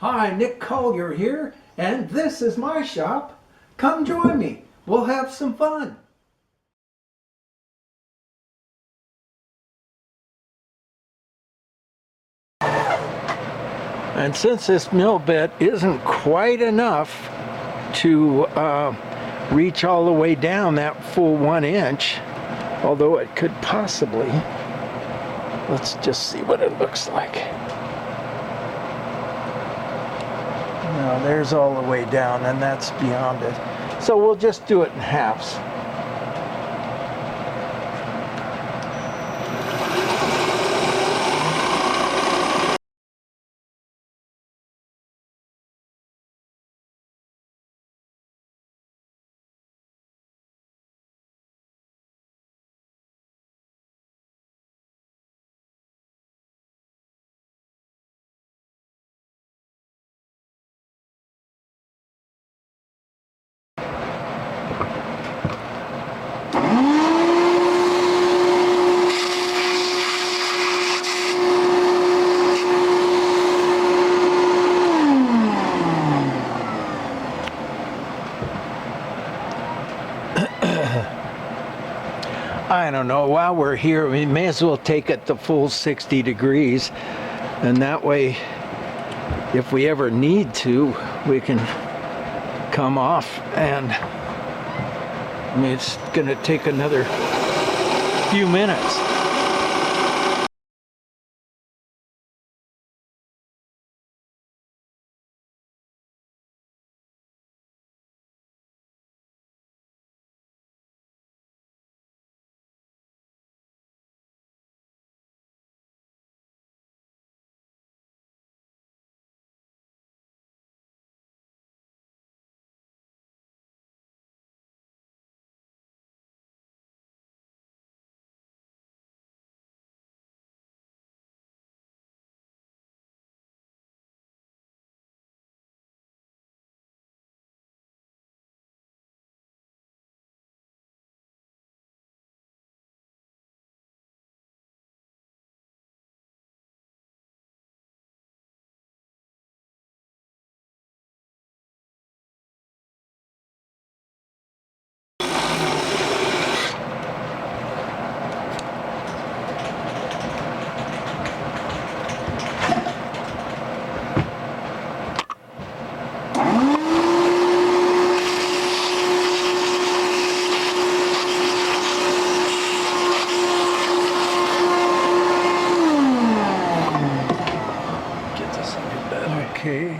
Hi, Nick Collier here, and this is my shop. Come join me. We'll have some fun. And since this mill bit isn't quite enough to reach all the way down that full 1 inch, although it could possibly, let's just see what it looks like. No, there's all the way down, and that's beyond it. So we'll just do it in halves. I don't know, while we're here, we may as well take it the full 60 degrees, and that way, if we ever need to, we can come off. And I mean, it's gonna take another few minutes. Okay,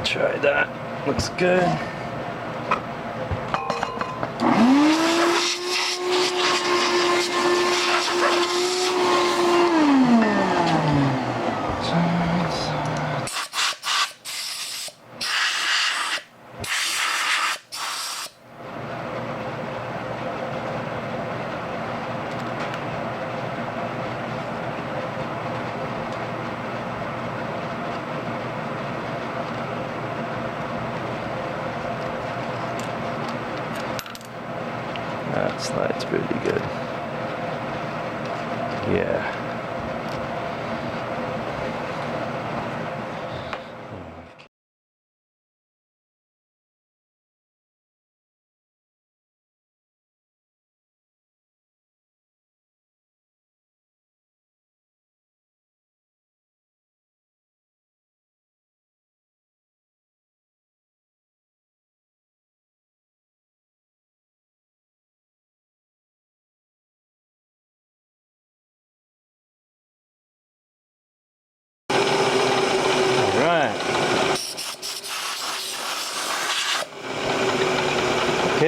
try that. Looks good. That slides pretty good. Yeah.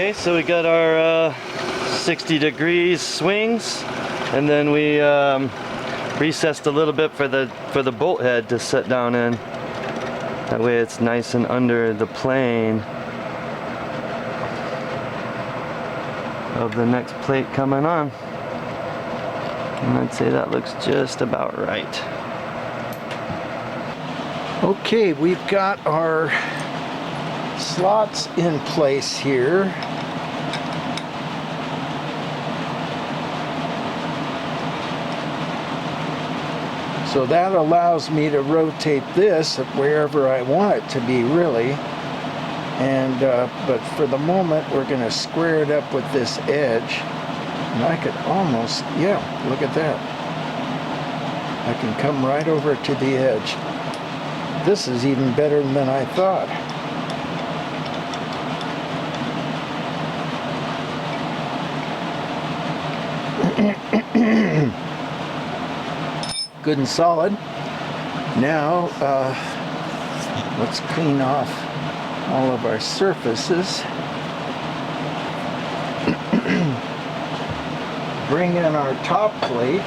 Okay, so we got our 60 degrees swings, and then we recessed a little bit for the bolt head to set down in. That way it's nice and under the plane of the next plate coming on. And I'd say that looks just about right. Okay, we've got our slots in place here. So that allows me to rotate this wherever I want it to be, really. And but for the moment, we're going to square it up with this edge. And I could almost, yeah, look at that. I can come right over to the edge. This is even better than I thought. Good and solid. Now, let's clean off all of our surfaces. Bring in our top plate.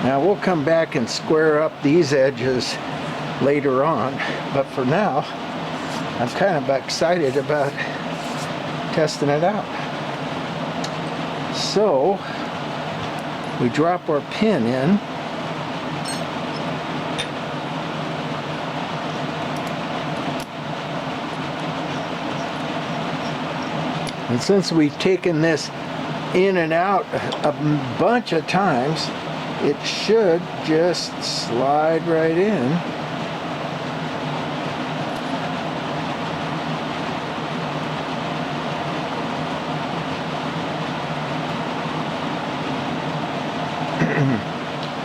Now we'll come back and square up these edges later on, but for now, I'm kind of excited about testing it out. So, we drop our pin in. And since we've taken this in and out a bunch of times, it should just slide right in.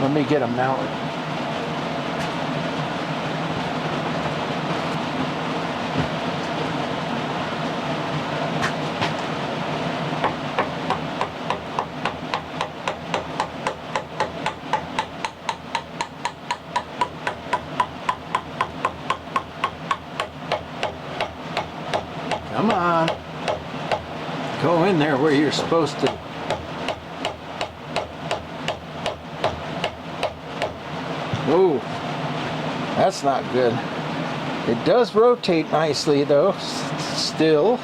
Let me get a mallet. Come on. Go in there where you're supposed to. Oh, that's not good. It does rotate nicely though, still.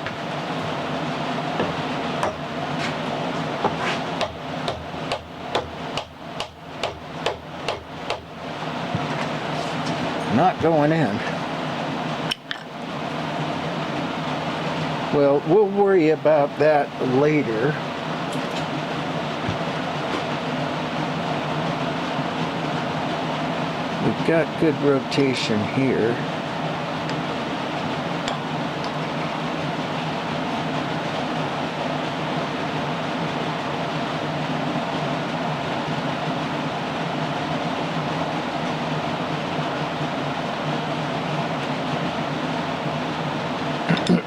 Not going in. Well, we'll worry about that later. We've got good rotation here.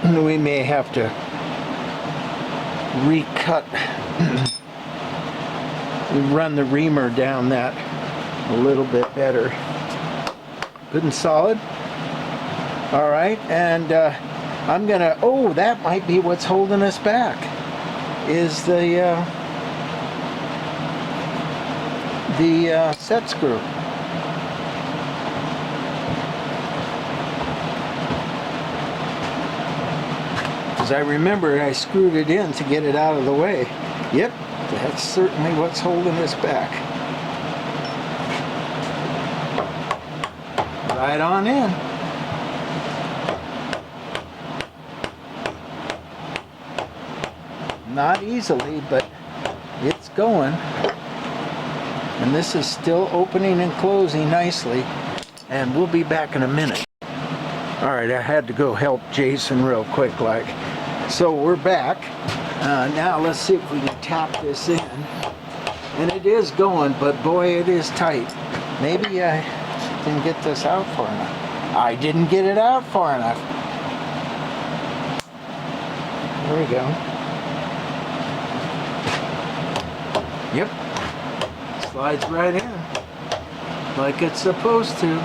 We may have to recut. We run the reamer down that a little bit better. Good and solid. All right, and I'm gonna, oh, that might be what's holding us back, is the set screw. As I remember, I screwed it in to get it out of the way. Yep, that's certainly what's holding us back. Right on in. Not easily, but it's going. And this is still opening and closing nicely. And we'll be back in a minute. All right, I had to go help Jason real quick, like. So we're back. Now let's see if we can tap this in. And it is going, but boy, it is tight. Maybe I didn't get this out far enough. I didn't get it out far enough. There we go. Yep. Slides right in. Like it's supposed to.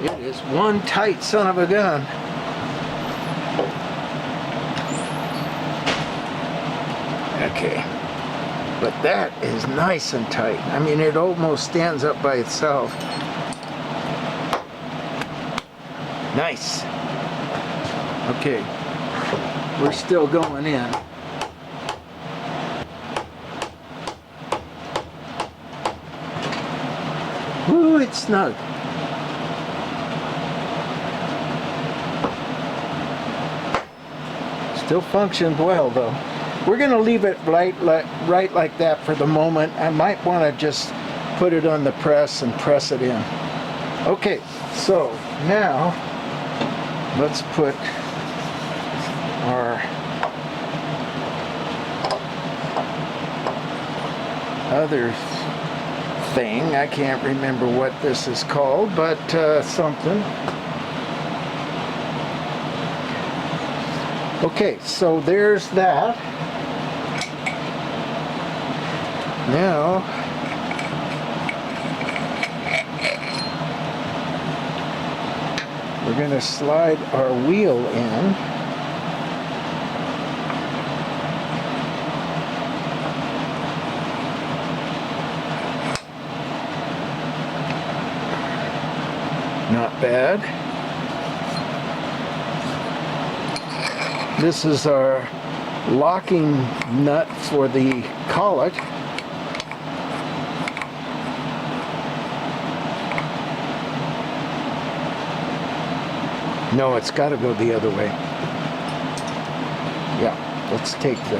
It is one tight son of a gun. Okay. But that is nice and tight. I mean, it almost stands up by itself. Nice. Okay. We're still going in. Ooh, it's snug. Still functions well though. We're going to leave it right like that for the moment. I might want to just put it on the press and press it in. Okay, so now let's put our other thing. I can't remember what this is called, but something. Okay, so there's that. Now, we're going to slide our wheel in. Not bad. This is our locking nut for the collet. No, it's got to go the other way. Yeah, let's take the...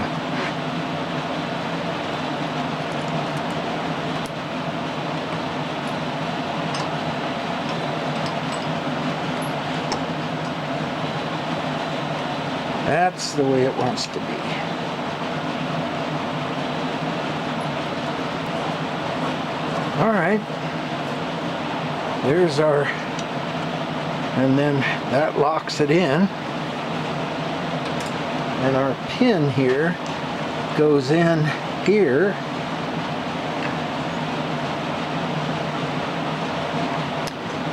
That's the way it wants to be. All right. There's our... And then that locks it in. And our pin here goes in here.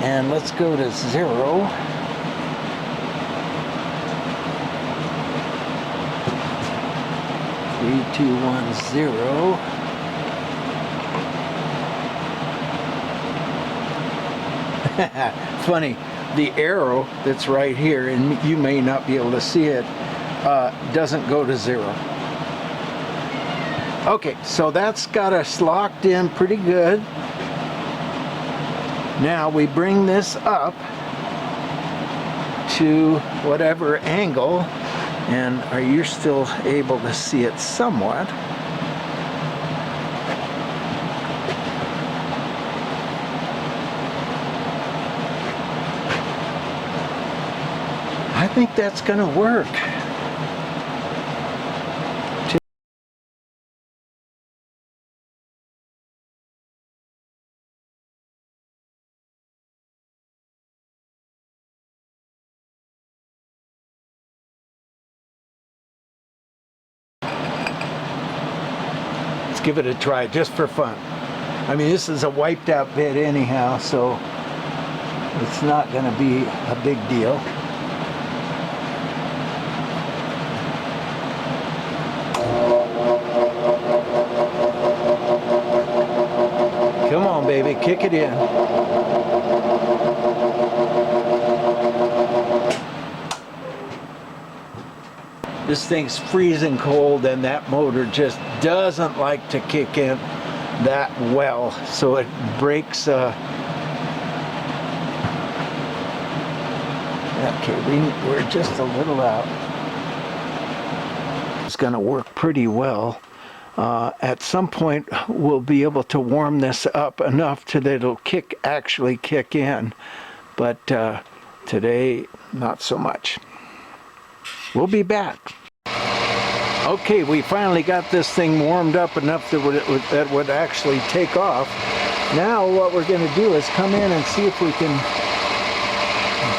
And let's go to 0. Three, two, 1, 0. Funny. The arrow that's right here, and you may not be able to see it, doesn't go to 0. Okay, so that's got us locked in pretty good. Now we bring this up to whatever angle, and are you still able to see it somewhat? I think that's going to work. Let's give it a try just for fun. I mean, this is a wiped out bit anyhow, so it's not going to be a big deal. Come on, baby, kick it in. This thing's freezing cold, and that motor just doesn't like to kick in that well, so it breaks. Okay, we're just a little out. It's going to work pretty well. At some point we'll be able to warm this up enough to that it'll actually kick in, but today not so much. We'll be back. Okay, we finally got this thing warmed up enough that would actually take off. Now what we're going to do is come in and see if we can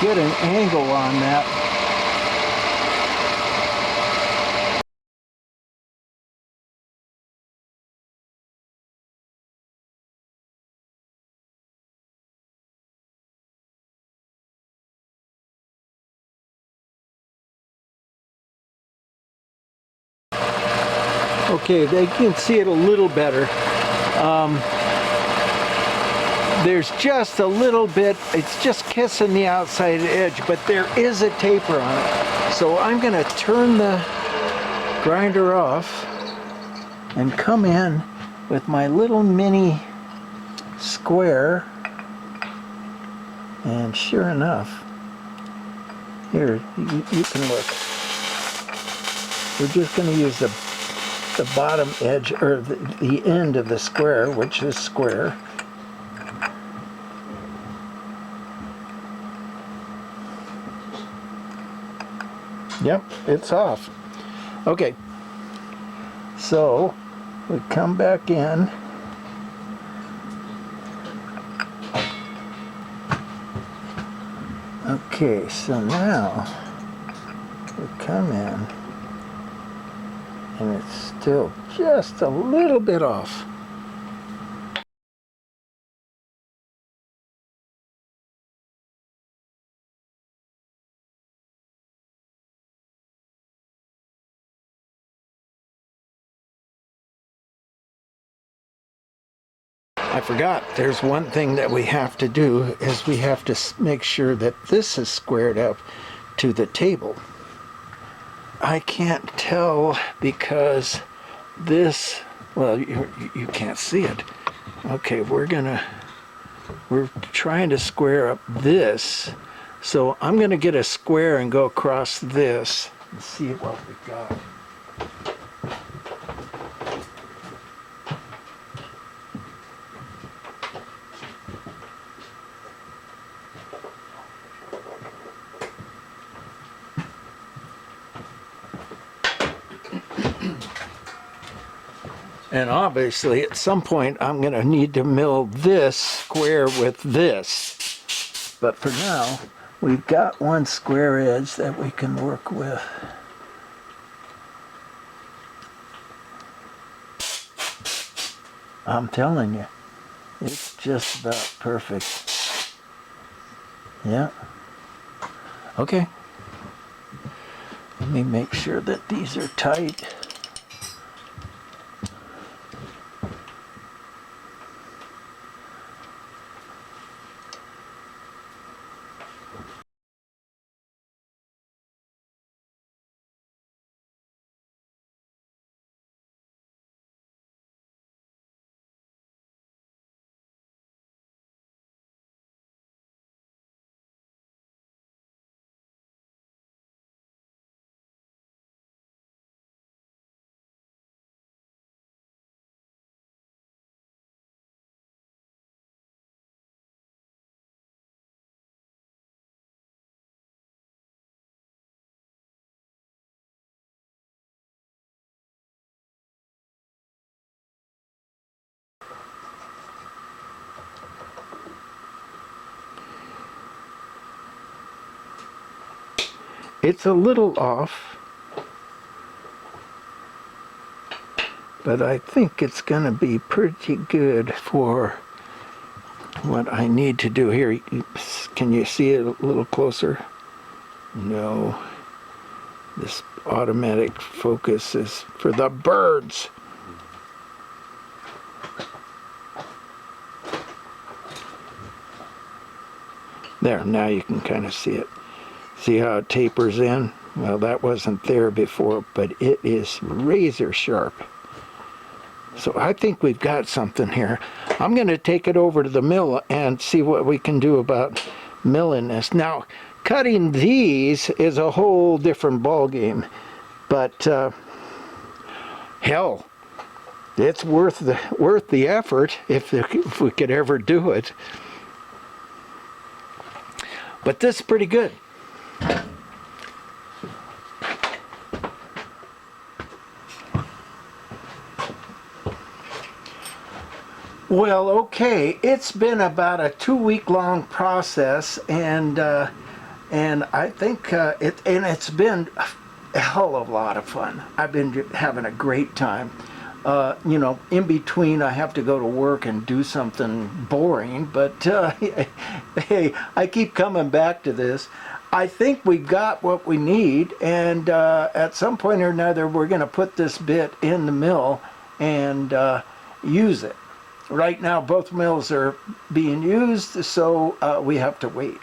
get an angle on that. Okay, they can see it a little better. There's just a little bit, it's just kissing the outside edge, but there is a taper on it. So I'm going to turn the grinder off and come in with my little mini square. And sure enough, here, you can look. We're just going to use the bottom edge, or the end of the square, which is square. Yep, it's off. Okay, so we come back in. Okay, so now we come in. And it's still just a little bit off. I forgot, there's one thing that we have to do is we have to make sure that this is squared up to the table. I can't tell because this, well, you can't see it. Okay, we're trying to square up this. So I'm going to get a square and go across this and see what we got. And obviously at some point I'm going to need to mill this square with this. But for now, we've got one square edge that we can work with. I'm telling you, it's just about perfect. Yeah. Okay. Let me make sure that these are tight. It's a little off, but I think it's going to be pretty good for what I need to do here. Can you see it a little closer? No. This automatic focus is for the birds. There, now you can kind of see it. See how it tapers in? Well, that wasn't there before, but it is razor sharp. So I think we've got something here. I'm going to take it over to the mill and see what we can do about milling this. Now, cutting these is a whole different ball game, but hell, it's worth the effort if we could ever do it. But this is pretty good. Well, okay, it's been about a 2 week long process, and I think it's been a hell of a lot of fun. I've been having a great time. You know, in between I have to go to work and do something boring, but hey, I keep coming back to this. I think we got what we need, and at some point or another we're going to put this bit in the mill and use it. Right now both mills are being used, so we have to wait.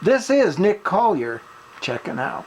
This is Nick Collier checking out.